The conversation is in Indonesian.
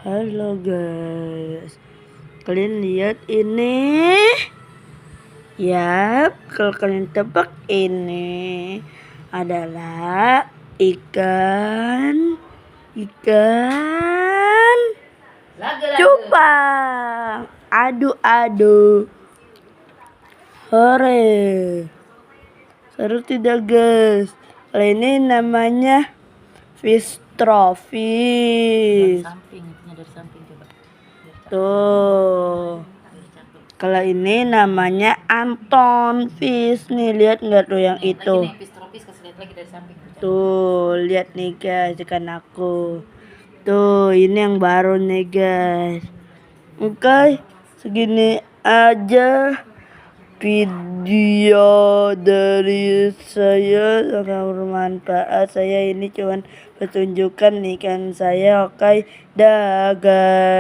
Halo guys, kalian lihat ini? Yap, kalau kalian tebak ini adalah ikan cupang. Adu-adu hore. Seru tidak guys? Kalau ini namanya fish trophy. Dari samping coba. Tuh. Kalau ini namanya Anton fish nih, lihat nggak tuh yang itu? Lagi nih, fish trophy, kasih lihat lagi dari samping. Tuh, lihat nih guys ikan aku. Tuh, ini yang baru nih guys. Oke, segini aja video dari saya, sangat bermanfaat. Saya ini cuman pertunjukan ikan saya. Oke, dah guys.